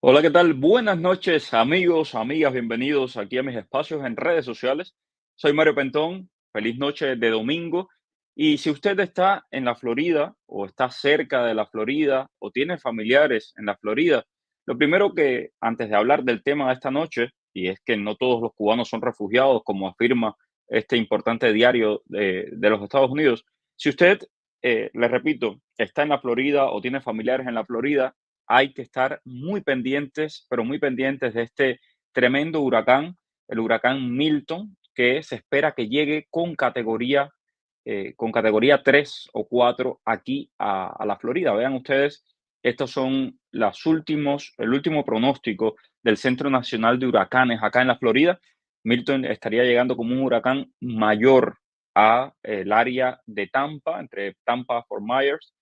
Hola, ¿qué tal? Buenas noches, amigos, amigas, bienvenidos aquí a mis espacios en redes sociales. Soy Mario Pentón, feliz noche de domingo. Y si usted está en la Florida o está cerca de la Florida o tiene familiares en la Florida, lo primero que antes de hablar del tema de esta noche, y es que no todos los cubanos son refugiados, como afirma este importante diario de los Estados Unidos, si usted, le repito, está en la Florida o tiene familiares en la Florida, hay que estar muy pendientes, pero muy pendientes de este tremendo huracán, el huracán Milton, que se espera que llegue con categoría 3 o 4 aquí a la Florida. Vean ustedes, estos son el último pronóstico del Centro Nacional de Huracanes acá en la Florida. Milton estaría llegando como un huracán mayor a el área de Tampa, entre Tampa, Fort Myers,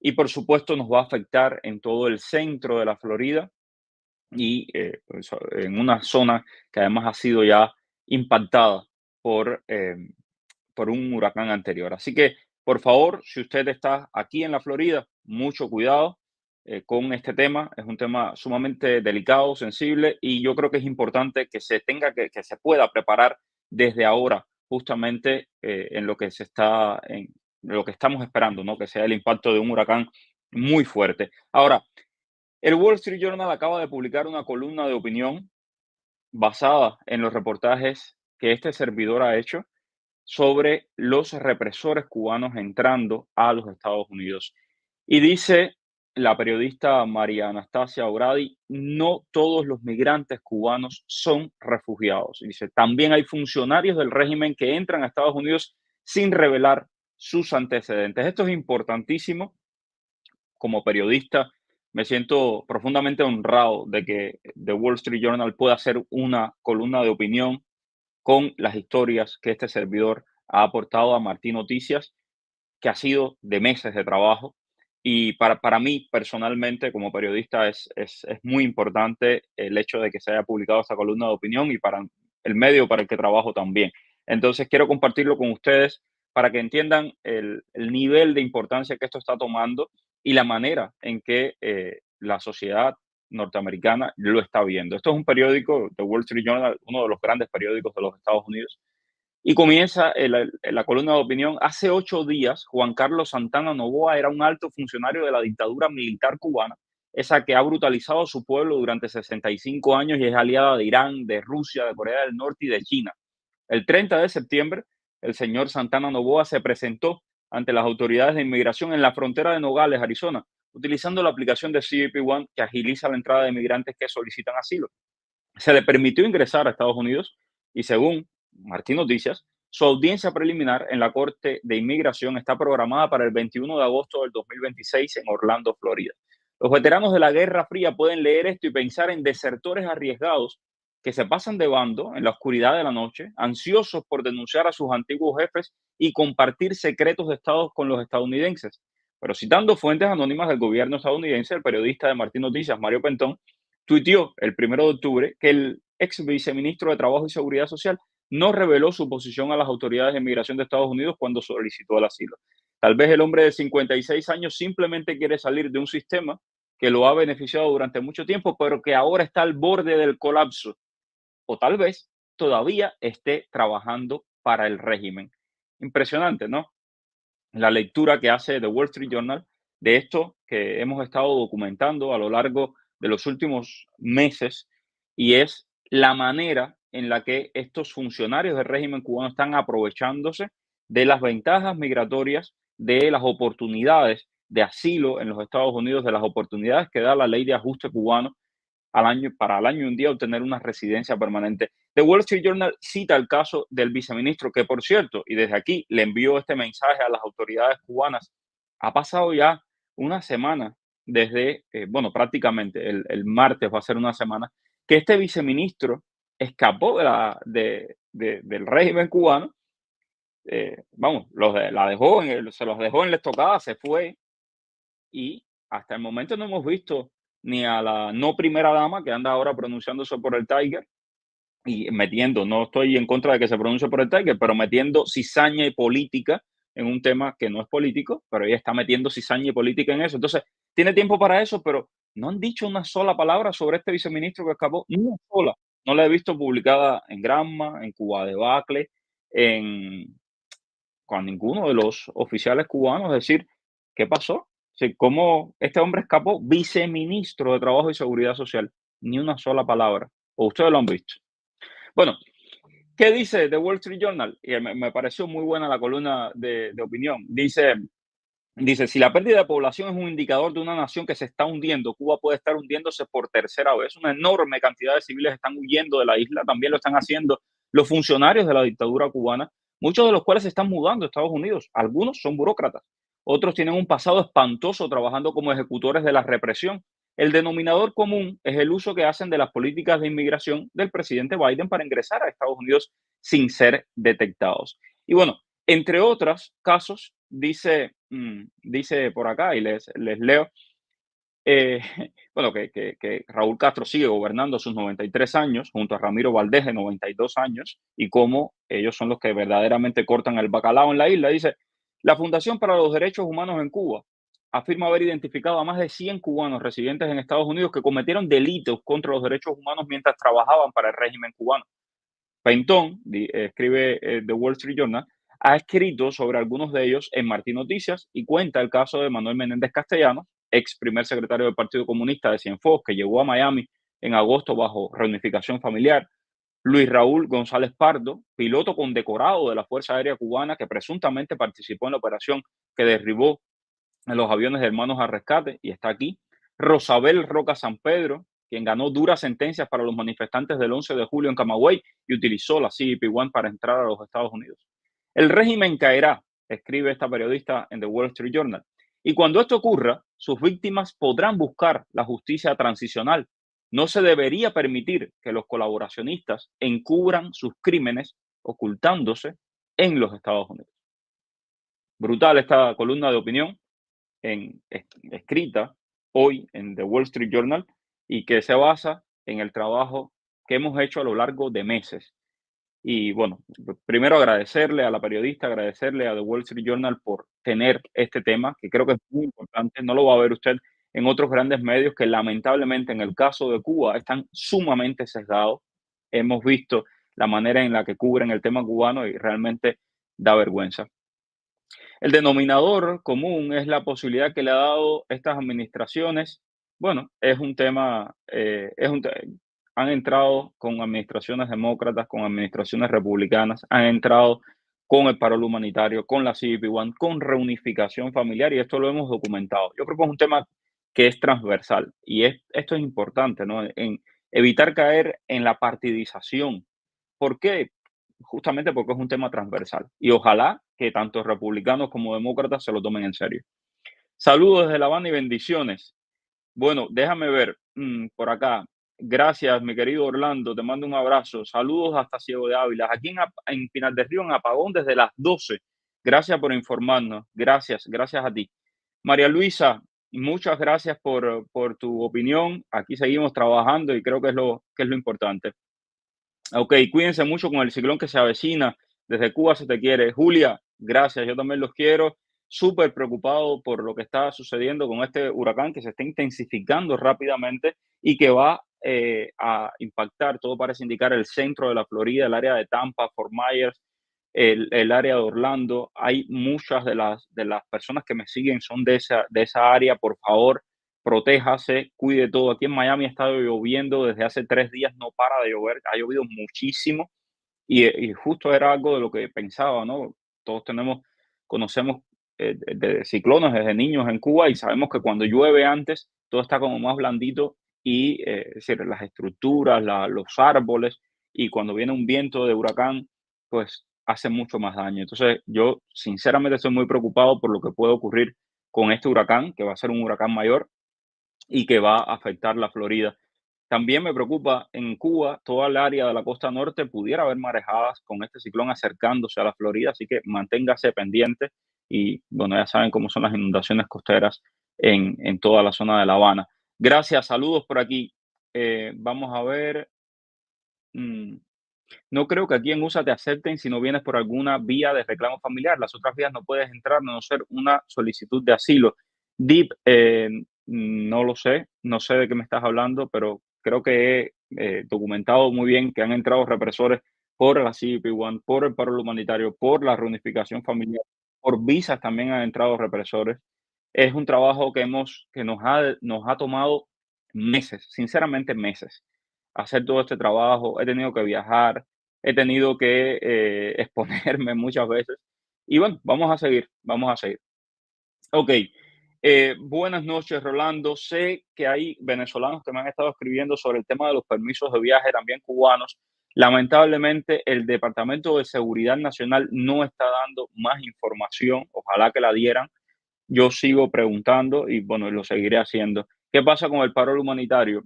y por supuesto nos va a afectar en todo el centro de la Florida y pues, en una zona que además ha sido ya impactada por, por un huracán anterior. Así que, por favor, si usted está aquí en la Florida, mucho cuidado con este tema. Es un tema sumamente delicado, sensible, y yo creo que es importante que que se pueda preparar desde ahora, justamente en lo que en lo que estamos esperando, ¿no? Que sea el impacto de un huracán muy fuerte. Ahora, el Wall Street Journal acaba de publicar una columna de opinión basada en los reportajes que este servidor ha hecho sobre los represores cubanos entrando a los Estados Unidos. Y dice la periodista María Anastasia Oradi, no todos los migrantes cubanos son refugiados. Dice, también hay funcionarios del régimen que entran a Estados Unidos sin revelar sus antecedentes. Esto es importantísimo. Como periodista me siento profundamente honrado de que The Wall Street Journal pueda hacer una columna de opinión con las historias que este servidor ha aportado a Martín Noticias, que ha sido de meses de trabajo. Y para mí, personalmente, como periodista, es muy importante el hecho de que se haya publicado esta columna de opinión y para el medio para el que trabajo también. Entonces, quiero compartirlo con ustedes para que entiendan el nivel de importancia que esto está tomando y la manera en que la sociedad norteamericana lo está viendo. Esto es un periódico, The Wall Street Journal, uno de los grandes periódicos de los Estados Unidos, y comienza la columna de opinión. Hace 8 días, Juan Carlos Santana Novoa era un alto funcionario de la dictadura militar cubana, esa que ha brutalizado a su pueblo durante 65 años y es aliada de Irán, de Rusia, de Corea del Norte y de China. El 30 de septiembre, el señor Santana Novoa se presentó ante las autoridades de inmigración en la frontera de Nogales, Arizona, utilizando la aplicación de CBP One que agiliza la entrada de inmigrantes que solicitan asilo. Se le permitió ingresar a Estados Unidos y, según Martín Noticias, su audiencia preliminar en la Corte de Inmigración está programada para el 21 de agosto del 2026 en Orlando, Florida. Los veteranos de la Guerra Fría pueden leer esto y pensar en desertores arriesgados que se pasan de bando en la oscuridad de la noche, ansiosos por denunciar a sus antiguos jefes y compartir secretos de Estado con los estadounidenses. Pero citando fuentes anónimas del gobierno estadounidense, el periodista de Martín Noticias, Mario Pentón, tuiteó el 1 de octubre que el ex viceministro de Trabajo y Seguridad Social no reveló su posición a las autoridades de inmigración de Estados Unidos cuando solicitó el asilo. Tal vez el hombre de 56 años simplemente quiere salir de un sistema que lo ha beneficiado durante mucho tiempo, pero que ahora está al borde del colapso. O tal vez todavía esté trabajando para el régimen. Impresionante, ¿no? La lectura que hace The Wall Street Journal de esto que hemos estado documentando a lo largo de los últimos meses, y es la manera en la que estos funcionarios del régimen cubano están aprovechándose de las ventajas migratorias, de las oportunidades de asilo en los Estados Unidos, de las oportunidades que da la ley de ajuste cubano al año, para al año y un día obtener una residencia permanente. The Wall Street Journal cita el caso del viceministro, que por cierto, y desde aquí le envío este mensaje a las autoridades cubanas, ha pasado ya una semana desde, bueno, prácticamente el martes va a ser una semana, que este viceministro escapó del régimen cubano. Vamos, la dejó se los dejó en la estocada, se fue, y hasta el momento no hemos visto ni a la no primera dama que anda ahora pronunciándose por el Tiger y metiendo, no estoy en contra de que se pronuncie por el Tiger, pero metiendo cizaña y política en un tema que no es político, pero ella está metiendo cizaña y política en eso. Entonces, tiene tiempo para eso, pero No han dicho una sola palabra sobre este viceministro que escapó, ni una sola. No la he visto publicada en Granma, en Cuba Debacle, en con ninguno de los oficiales cubanos decir qué pasó. Sí, cómo este hombre escapó, viceministro de Trabajo y Seguridad Social. Ni una sola palabra. ¿O ustedes lo han visto? Bueno, ¿qué dice The Wall Street Journal? Y me pareció muy buena la columna de opinión. Dice, si la pérdida de población es un indicador de una nación que se está hundiendo, Cuba puede estar hundiéndose por tercera vez. Una enorme cantidad de civiles están huyendo de la isla, también lo están haciendo los funcionarios de la dictadura cubana, muchos de los cuales se están mudando a Estados Unidos. Algunos son burócratas, otros tienen un pasado espantoso trabajando como ejecutores de la represión. El denominador común es el uso que hacen de las políticas de inmigración del presidente Biden para ingresar a Estados Unidos sin ser detectados. Y bueno, entre otros casos, dice por acá, y les leo, eh, bueno, que Raúl Castro sigue gobernando a sus 93 años, junto a Ramiro Valdés de 92 años, y cómo ellos son los que verdaderamente cortan el bacalao en la isla. Dice, la Fundación para los Derechos Humanos en Cuba afirma haber identificado a más de 100 cubanos residentes en Estados Unidos que cometieron delitos contra los derechos humanos mientras trabajaban para el régimen cubano. Pentón, escribe The Wall Street Journal, ha escrito sobre algunos de ellos en Martín Noticias y cuenta el caso de Manuel Menéndez Castellanos, ex primer secretario del Partido Comunista de Cienfuegos, que llegó a Miami en agosto bajo reunificación familiar. Luis Raúl González Pardo, piloto condecorado de la Fuerza Aérea Cubana que presuntamente participó en la operación que derribó en los aviones de Hermanos al Rescate y está aquí. Rosabel Roca San Pedro, quien ganó duras sentencias para los manifestantes del 11 de julio en Camagüey y utilizó la CBP-1 para entrar a los Estados Unidos. El régimen caerá, escribe esta periodista en The Wall Street Journal. Y cuando esto ocurra, sus víctimas podrán buscar la justicia transicional. No se debería permitir que los colaboracionistas encubran sus crímenes ocultándose en los Estados Unidos. Brutal esta columna de opinión escrita hoy en The Wall Street Journal y que se basa en el trabajo que hemos hecho a lo largo de meses. Y bueno, primero agradecerle a la periodista, agradecerle a The Wall Street Journal por tener este tema, que creo que es muy importante. No lo va a ver usted en otros grandes medios que lamentablemente en el caso de Cuba están sumamente sesgados. Hemos visto la manera en la que cubren el tema cubano y realmente da vergüenza. El denominador común es la posibilidad que le ha dado estas administraciones. Bueno, es un tema, han entrado con administraciones demócratas, con administraciones republicanas, han entrado con el paro humanitario, con la CBP-1, con reunificación familiar y esto lo hemos documentado. Yo creo que es un tema que es transversal y esto es importante, ¿no? En evitar caer en la partidización. ¿Por qué? Justamente porque es un tema transversal y ojalá que tanto republicanos como demócratas se lo tomen en serio. Saludos desde La Habana y bendiciones. Bueno, déjame ver por acá. Gracias, mi querido Orlando. Te mando un abrazo. Saludos hasta Ciego de Ávila. Aquí en Pinar del Río, en apagón desde las 12. Gracias por informarnos. Gracias a ti. María Luisa, muchas gracias por tu opinión. Aquí seguimos trabajando y creo que es lo importante. Ok, cuídense mucho con el ciclón que se avecina. Desde Cuba se te quiere. Julia, gracias, yo también los quiero. Súper preocupado por lo que está sucediendo con este huracán que se está intensificando rápidamente y que va a impactar, todo parece indicar, el centro de la Florida, el área de Tampa, Fort Myers, el área de Orlando. Hay muchas de las personas que me siguen son de esa área. Por favor, protéjase, cuide todo. Aquí en Miami ha estado lloviendo desde hace 3 días, no para de llover, ha llovido muchísimo y justo era algo de lo que pensaba, ¿no? Todos conocemos de ciclones desde niños en Cuba y sabemos que cuando llueve antes todo está como más blandito y es decir, las estructuras, los árboles y cuando viene un viento de huracán, pues hace mucho más daño. Entonces yo sinceramente estoy muy preocupado por lo que puede ocurrir con este huracán, que va a ser un huracán mayor y que va a afectar la Florida. También me preocupa en Cuba, toda el área de la costa norte pudiera haber marejadas con este ciclón acercándose a la Florida, así que manténgase pendiente y bueno, ya saben cómo son las inundaciones costeras en toda la zona de La Habana. Gracias, saludos por aquí. Vamos a ver. mm, no creo que aquí en USA te acepten si no vienes por alguna vía de reclamo familiar. Las otras vías no puedes entrar a no ser una solicitud de asilo. Deep, no lo sé, no sé de qué me estás hablando, pero creo que he documentado muy bien que han entrado represores por la CBP-1, por el paro humanitario, por la reunificación familiar, por visas también han entrado represores. Es un trabajo que nos ha tomado meses, sinceramente meses, hacer todo este trabajo. He tenido que viajar, he tenido que exponerme muchas veces. Y bueno, vamos a seguir, vamos a seguir. Ok, buenas noches, Rolando. Sé que hay venezolanos que me han estado escribiendo sobre el tema de los permisos de viaje, también cubanos. Lamentablemente, el Departamento de Seguridad Nacional no está dando más información. Ojalá que la dieran. Yo sigo preguntando y bueno, lo seguiré haciendo. ¿Qué pasa con el paro humanitario?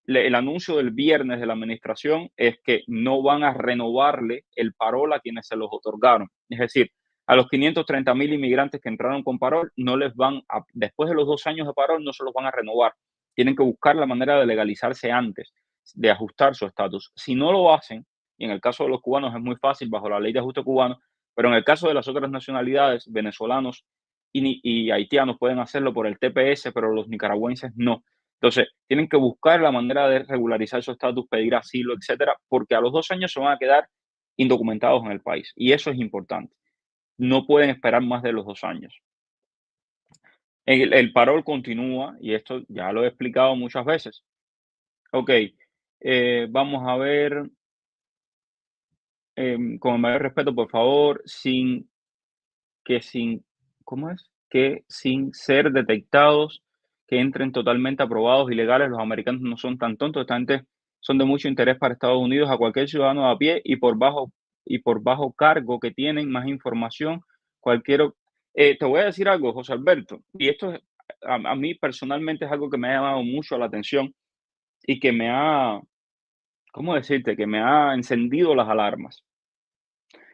El anuncio del viernes de la administración es que no van a renovarle el parol a quienes se los otorgaron. Es decir, a los 530.000 inmigrantes que entraron con parol, no les van a, después de los 2 años de parol, no se los van a renovar. Tienen que buscar la manera de legalizarse antes, de ajustar su estatus. Si no lo hacen, y en el caso de los cubanos es muy fácil bajo la ley de ajuste cubano, pero en el caso de las otras nacionalidades, venezolanos y haitianos pueden hacerlo por el TPS, pero los nicaragüenses no. Entonces, tienen que buscar la manera de regularizar su estatus, pedir asilo, etcétera, porque a los 2 años se van a quedar indocumentados en el país. Y eso es importante. No pueden esperar más de los 2 años. El parol continúa, y esto ya lo he explicado muchas veces. Ok, vamos a ver, con el mayor respeto, por favor, que sin, ¿cómo es? Que sin ser detectados, que entren totalmente aprobados y legales. Los americanos no son tan tontos, esta gente son de mucho interés para Estados Unidos, a cualquier ciudadano a pie y por bajo cargo que tienen más información, cualquier... te voy a decir algo, José Alberto, y esto a mí personalmente es algo que me ha llamado mucho la atención y que me ha, ¿cómo decirte? Que me ha encendido las alarmas.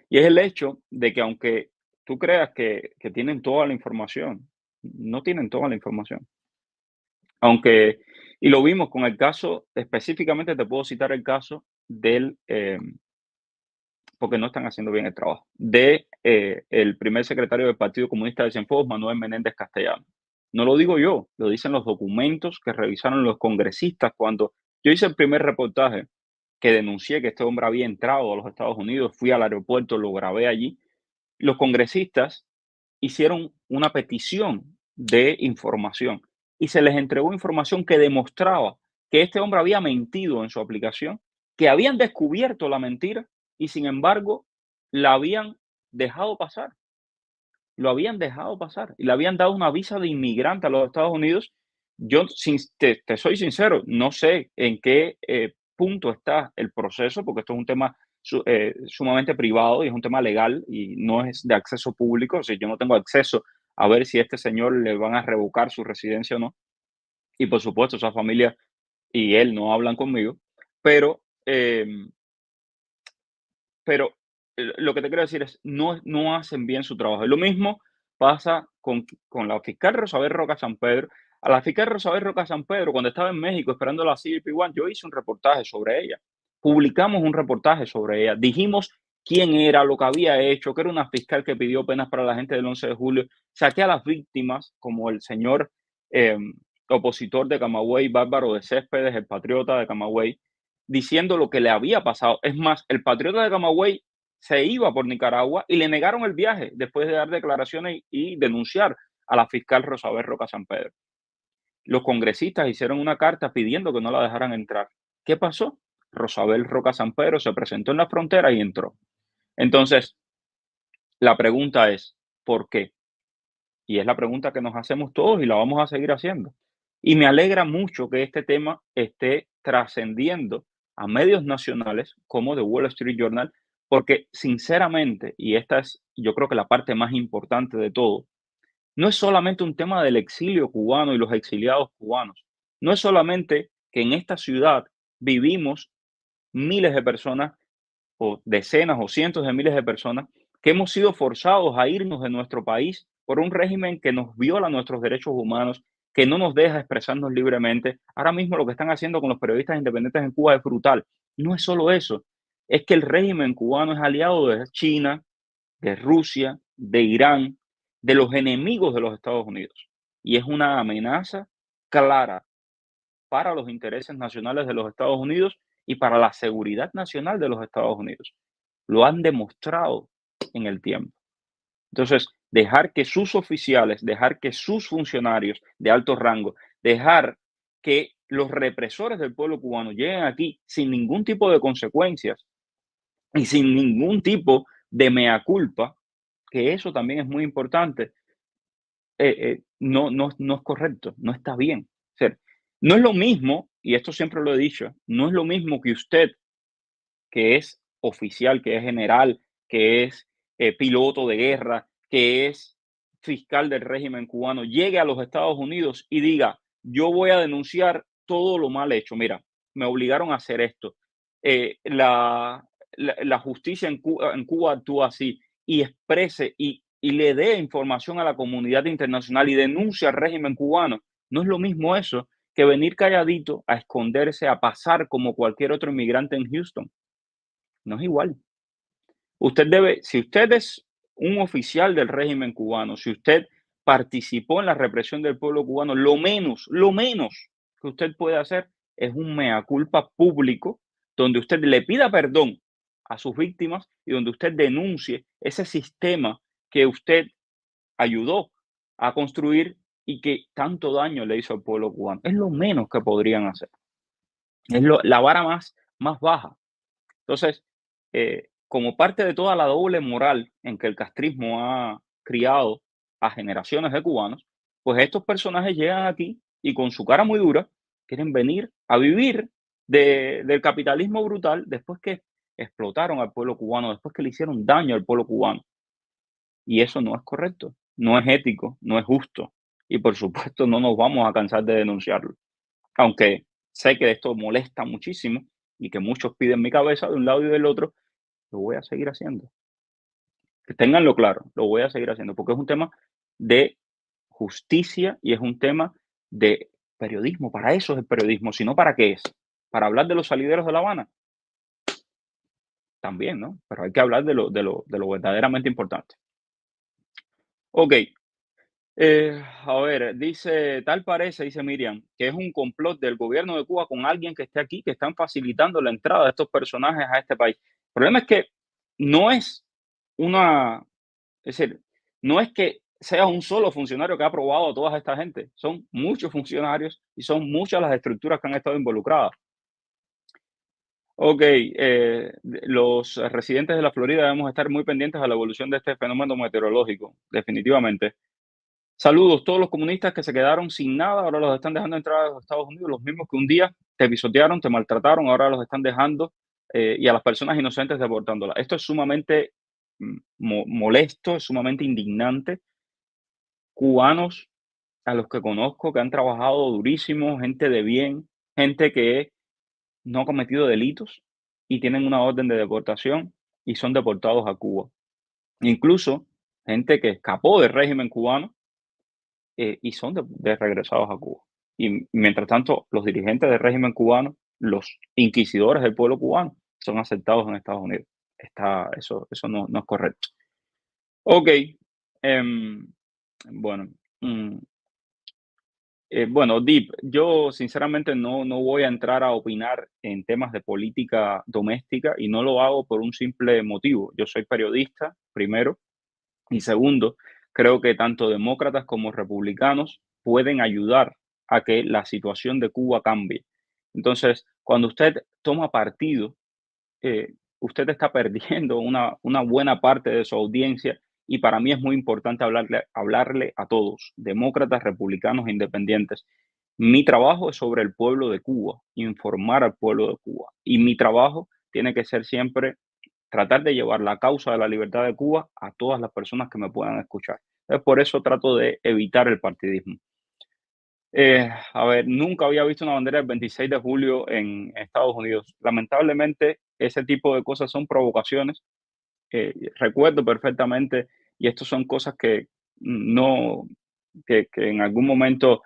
Y es el hecho de que aunque tú creas que tienen toda la información, no tienen toda la información. Aunque, y lo vimos con el caso, específicamente te puedo citar el caso porque no están haciendo bien el trabajo, el primer secretario del Partido Comunista de Cienfuegos, Manuel Menéndez Castellano. No lo digo yo, lo dicen los documentos que revisaron los congresistas cuando yo hice el primer reportaje que denuncié que este hombre había entrado a los Estados Unidos, fui al aeropuerto, lo grabé allí. Los congresistas hicieron una petición de información y se les entregó información que demostraba que este hombre había mentido en su aplicación, que habían descubierto la mentira y sin embargo la habían dejado pasar, lo habían dejado pasar y le habían dado una visa de inmigrante a los Estados Unidos. Yo te soy sincero, no sé en qué punto está el proceso, porque esto es un tema sumamente privado y es un tema legal y no es de acceso público. O sea, yo no tengo acceso a ver si a este señor le van a revocar su residencia o no. Y por supuesto, esa familia y él no hablan conmigo, pero pero lo que te quiero decir es, no hacen bien su trabajo. Y lo mismo pasa con la fiscal Rosabel Roca San Pedro. A la fiscal Rosabel Roca San Pedro, cuando estaba en México esperando la CBP-1, yo hice un reportaje sobre ella. Publicamos un reportaje sobre ella. Dijimos quién era, lo que había hecho, que era una fiscal que pidió penas para la gente del 11 de julio. Saqué a las víctimas, como el señor eh, opositor de Camagüey, Bárbaro de Céspedes, el patriota de Camagüey, diciendo lo que le había pasado. Es más, el patriota de Camagüey se iba por Nicaragua y le negaron el viaje después de dar declaraciones y denunciar a la fiscal Rosabel Roca San Pedro. Los congresistas hicieron una carta pidiendo que no la dejaran entrar. ¿Qué pasó? Rosabel Roca San Pedro se presentó en la frontera y entró. Entonces, la pregunta es, ¿por qué? Y es la pregunta que nos hacemos todos y la vamos a seguir haciendo. Y me alegra mucho que este tema esté trascendiendo a medios nacionales como The Wall Street Journal, porque sinceramente, y esta es yo creo que la parte más importante de todo, no es solamente un tema del exilio cubano y los exiliados cubanos. No es solamente que en esta ciudad vivimos miles de personas o decenas o cientos de miles de personas que hemos sido forzados a irnos de nuestro país por un régimen que nos viola nuestros derechos humanos, que no nos deja expresarnos libremente. Ahora mismo lo que están haciendo con los periodistas independientes en Cuba es brutal. No es solo eso, es que el régimen cubano es aliado de China, de Rusia, de Irán, de los enemigos de los Estados Unidos. Y es una amenaza clara para los intereses nacionales de los Estados Unidos y para la seguridad nacional de los Estados Unidos. Lo han demostrado en el tiempo. Entonces, dejar que sus oficiales, dejar que sus funcionarios de alto rango, dejar que los represores del pueblo cubano lleguen aquí sin ningún tipo de consecuencias y sin ningún tipo de mea culpa, que eso también es muy importante, no es correcto, no está bien. O sea, no es lo mismo, y esto siempre lo he dicho, no es lo mismo que usted, que es oficial, que es general, que es piloto de guerra, que es fiscal del régimen cubano, llegue a los Estados Unidos y diga, yo voy a denunciar todo lo mal hecho. Mira, me obligaron a hacer esto. La justicia en Cuba actúa así y exprese y le dé información a la comunidad internacional y denuncie al régimen cubano. No es lo mismo eso que venir calladito a esconderse, a pasar como cualquier otro inmigrante en Houston. No es igual. Usted debe, si usted es un oficial del régimen cubano, si usted participó en la represión del pueblo cubano, lo menos que usted puede hacer es un mea culpa público donde usted le pida perdón a sus víctimas y donde usted denuncie ese sistema que usted ayudó a construir y que tanto daño le hizo al pueblo cubano. Es lo menos que podrían hacer. Es la vara más baja. Entonces, como parte de toda la doble moral en que el castrismo ha criado a generaciones de cubanos, pues estos personajes llegan aquí y con su cara muy dura quieren venir a vivir del capitalismo brutal después que explotaron al pueblo cubano, después que le hicieron daño al pueblo cubano. Y eso no es correcto, no es ético, no es justo. Y por supuesto no nos vamos a cansar de denunciarlo. Aunque sé que esto molesta muchísimo y que muchos piden mi cabeza de un lado y del otro, lo voy a seguir haciendo. Que ténganlo claro, lo voy a seguir haciendo, porque es un tema de justicia y es un tema de periodismo. Para eso es el periodismo, si no, ¿para qué es? Para hablar de los salideros de La Habana, también, ¿no? Pero hay que hablar de lo verdaderamente importante. Ok, a ver, dice, tal parece, dice Miriam, que es un complot del gobierno de Cuba con alguien que esté aquí, que están facilitando la entrada de estos personajes a este país. El problema es que no es una, es decir, no es que sea un solo funcionario que ha aprobado a toda esta gente, son muchos funcionarios y son muchas las estructuras que han estado involucradas. Ok, los residentes de la Florida debemos estar muy pendientes a la evolución de este fenómeno meteorológico, definitivamente. Saludos, todos los comunistas que se quedaron sin nada, ahora los están dejando entrar a los Estados Unidos, los mismos que un día te pisotearon, te maltrataron, ahora los están dejando y a las personas inocentes deportándolas. Esto es sumamente molesto, es sumamente indignante. Cubanos a los que conozco que han trabajado durísimo, gente de bien, gente que no ha cometido delitos y tienen una orden de deportación y son deportados a Cuba. Incluso gente que escapó del régimen cubano y son de regresados a Cuba. Y mientras tanto, los dirigentes del régimen cubano, los inquisidores del pueblo cubano, son aceptados en Estados Unidos. Eso no es correcto. Ok, em, bueno, mm, bueno, Deep, yo sinceramente no voy a entrar a opinar en temas de política doméstica y no lo hago por un simple motivo. Yo soy periodista, primero, y segundo, creo que tanto demócratas como republicanos pueden ayudar a que la situación de Cuba cambie. Entonces, cuando usted toma partido, usted está perdiendo una buena parte de su audiencia y para mí es muy importante hablarle a todos, demócratas, republicanos e independientes. Mi trabajo es sobre el pueblo de Cuba, informar al pueblo de Cuba. Y mi trabajo tiene que ser siempre tratar de llevar la causa de la libertad de Cuba a todas las personas que me puedan escuchar. Entonces, por eso trato de evitar el partidismo. A ver, nunca había visto una bandera del 26 de julio en Estados Unidos. Lamentablemente, ese tipo de cosas son provocaciones. Recuerdo perfectamente, y estas son cosas que no, que en algún momento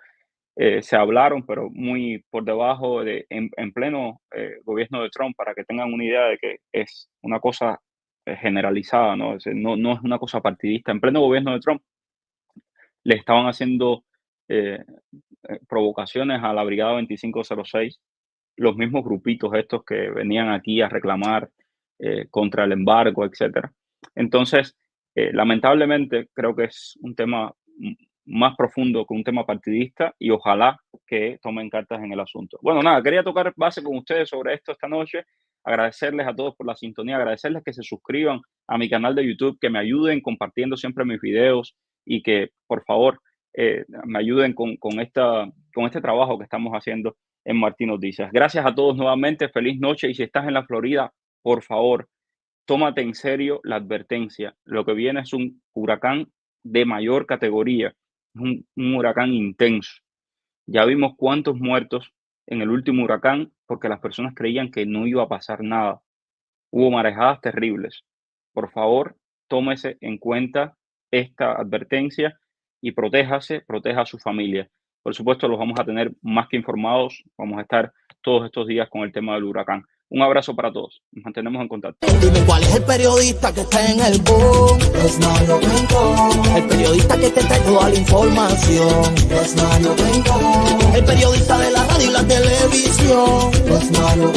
se hablaron, pero muy por debajo en pleno gobierno de Trump, para que tengan una idea de que es una cosa generalizada, ¿no? No es una cosa partidista. En pleno gobierno de Trump le estaban haciendo eh, provocaciones a la Brigada 2506, los mismos grupitos estos que venían aquí a reclamar contra el embargo, etcétera. Entonces, lamentablemente, creo que es un tema más profundo que un tema partidista y ojalá que tomen cartas en el asunto. Bueno, nada, quería tocar base con ustedes sobre esto esta noche, agradecerles a todos por la sintonía, agradecerles que se suscriban a mi canal de YouTube, que me ayuden compartiendo siempre mis videos y que, por favor, me ayuden con este trabajo que estamos haciendo en Martín Noticias. Gracias a todos nuevamente, feliz noche y si estás en la Florida, por favor, tómate en serio la advertencia. Lo que viene es un huracán de mayor categoría, es un huracán intenso. Ya vimos cuántos muertos en el último huracán porque las personas creían que no iba a pasar nada. Hubo marejadas terribles. Por favor, tómese en cuenta esta advertencia y protéjase, proteja a su familia. Por supuesto, los vamos a tener más que informados. Vamos a estar todos estos días con el tema del huracán. Un abrazo para todos. Nos mantenemos en contacto. Dime cuál es el periodista que está en el boom. Es Mario Blanco. El periodista que te trae toda la información. Es Mario Blanco. El periodista de la radio y la televisión. Es Mario Blanco.